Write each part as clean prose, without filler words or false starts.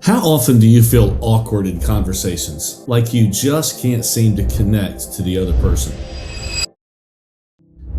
How often do you feel awkward in conversations? Like you just can't seem to connect to the other person?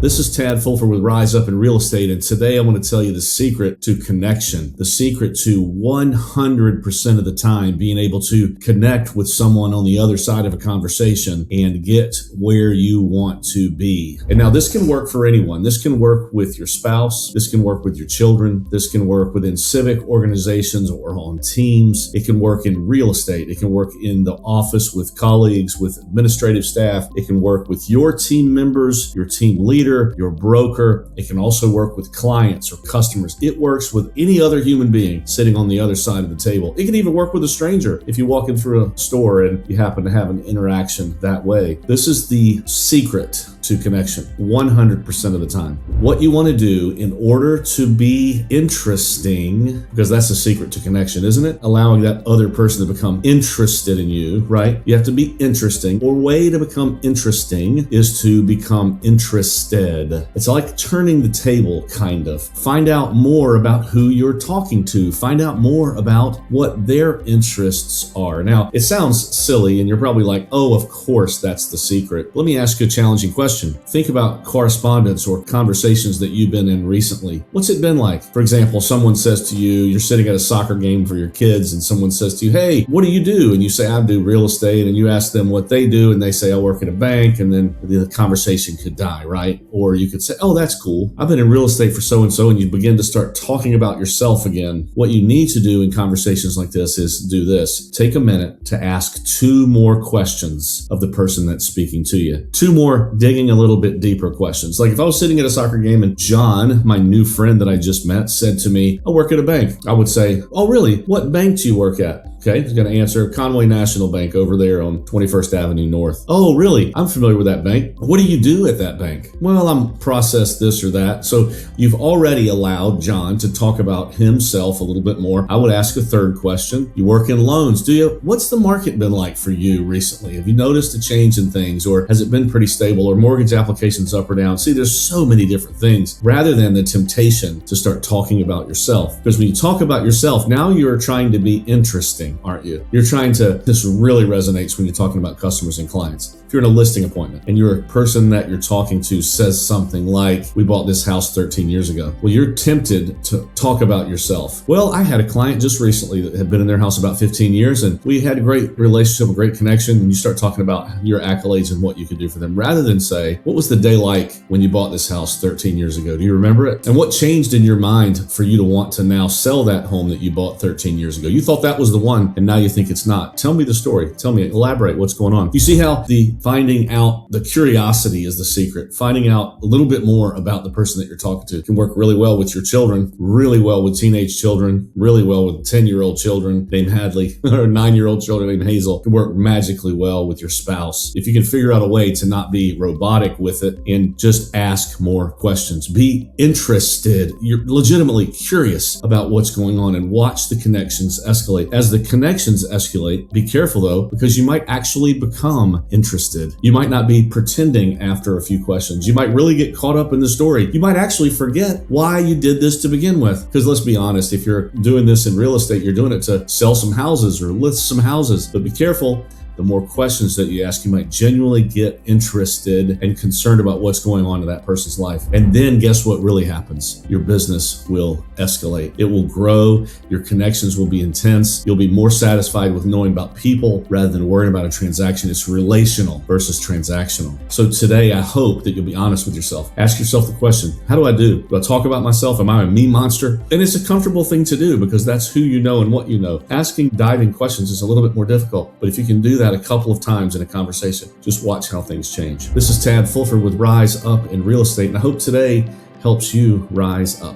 This is Tad Fulford with Rise Up in Real Estate, and today I want to tell you the secret to connection, the secret to 100% of the time being able to connect with someone on the other side of a conversation and get where you want to be. And now this can work for anyone. This can work with your spouse. This can work with your children. This can work within civic organizations or on teams. It can work in real estate. It can work in the office with colleagues, with administrative staff. It can work with your team members, your team leader, your broker. It can also work with clients or customers. It works with any other human being sitting on the other side of the table. It can even work with a stranger if you walk in through a store and you happen to have an interaction that way. This is the secret to connection 100% of the time. What you want to do in order to be interesting, because that's the secret to connection, isn't it? Allowing that other person to become interested in you, right? You have to be interesting. Or way to become interesting is to become interested. It's like turning the table, kind of. Find out more about who you're talking to. Find out more about what their interests are. Now, it sounds silly and you're probably like, oh, of course, that's the secret. Let me ask you a challenging question. Think about correspondence or conversations that you've been in recently. What's it been like? For example, someone says to you, you're sitting at a soccer game for your kids and someone says to you, hey, what do you do? And you say, I do real estate. And you ask them what they do and they say, I work at a bank. And then the conversation could die, right? Or you could say, oh, that's cool. I've been in real estate for so-and-so, and you begin to start talking about yourself again. What you need to do in conversations like this is do this. Take a minute to ask two more questions of the person that's speaking to you. Two more digging a little bit deeper questions. Like if I was sitting at a soccer game and John, my new friend that I just met, said to me, I work at a bank. I would say, oh, really? What bank do you work at? Okay, he's going to answer Conway National Bank over there on 21st Avenue North. Oh, really? I'm familiar with that bank. What do you do at that bank? Well, I'm process this or that. So you've already allowed John to talk about himself a little bit more. I would ask a third question. You work in loans, do you? What's the market been like for you recently? Have you noticed a change in things, or has it been pretty stable, or mortgage applications up or down? See, there's so many different things, rather than the temptation to start talking about yourself. Because when you talk about yourself, now you're trying to be interesting, aren't you? You're trying to, this really resonates when you're talking about customers and clients. If you're in a listing appointment and you're a person that you're talking to says something like, we bought this house 13 years ago. Well, you're tempted to talk about yourself. Well, I had a client just recently that had been in their house about 15 years and we had a great relationship, a great connection. And you start talking about your accolades and what you could do for them, rather than say, what was the day like when you bought this house 13 years ago? Do you remember it? And what changed in your mind for you to want to now sell that home that you bought 13 years ago? You thought that was the one and now you think it's not. Tell me the story. Tell me, elaborate what's going on. You see how the finding out, the curiosity is the secret. Finding out a little bit more about the person that you're talking to can work really well with your children, really well with teenage children, really well with 10-year-old children named Hadley, or 9-year-old children named Hazel. It can work magically well with your spouse. If you can figure out a way to not be robotic with it and just ask more questions. Be interested. You're legitimately curious about what's going on and watch the connections escalate. As the connections escalate, be careful though, because you might actually become interested. You might not be pretending after a few questions. You might really get caught up in the story. You might actually forget why you did this to begin with. Because let's be honest, if you're doing this in real estate, you're doing it to sell some houses or list some houses. But be careful. The more questions that you ask, you might genuinely get interested and concerned about what's going on in that person's life. And then guess what really happens? Your business will escalate. It will grow. Your connections will be intense. You'll be more satisfied with knowing about people rather than worrying about a transaction. It's relational versus transactional. So today, I hope that you'll be honest with yourself. Ask yourself the question, how do I do? Do I talk about myself? Am I a me monster? And it's a comfortable thing to do because that's who you know and what you know. Asking diving questions is a little bit more difficult, but if you can do that a couple of times in a conversation, just watch how things change. This is Tad Fulford with Rise Up in Real Estate, and I hope today helps you rise up.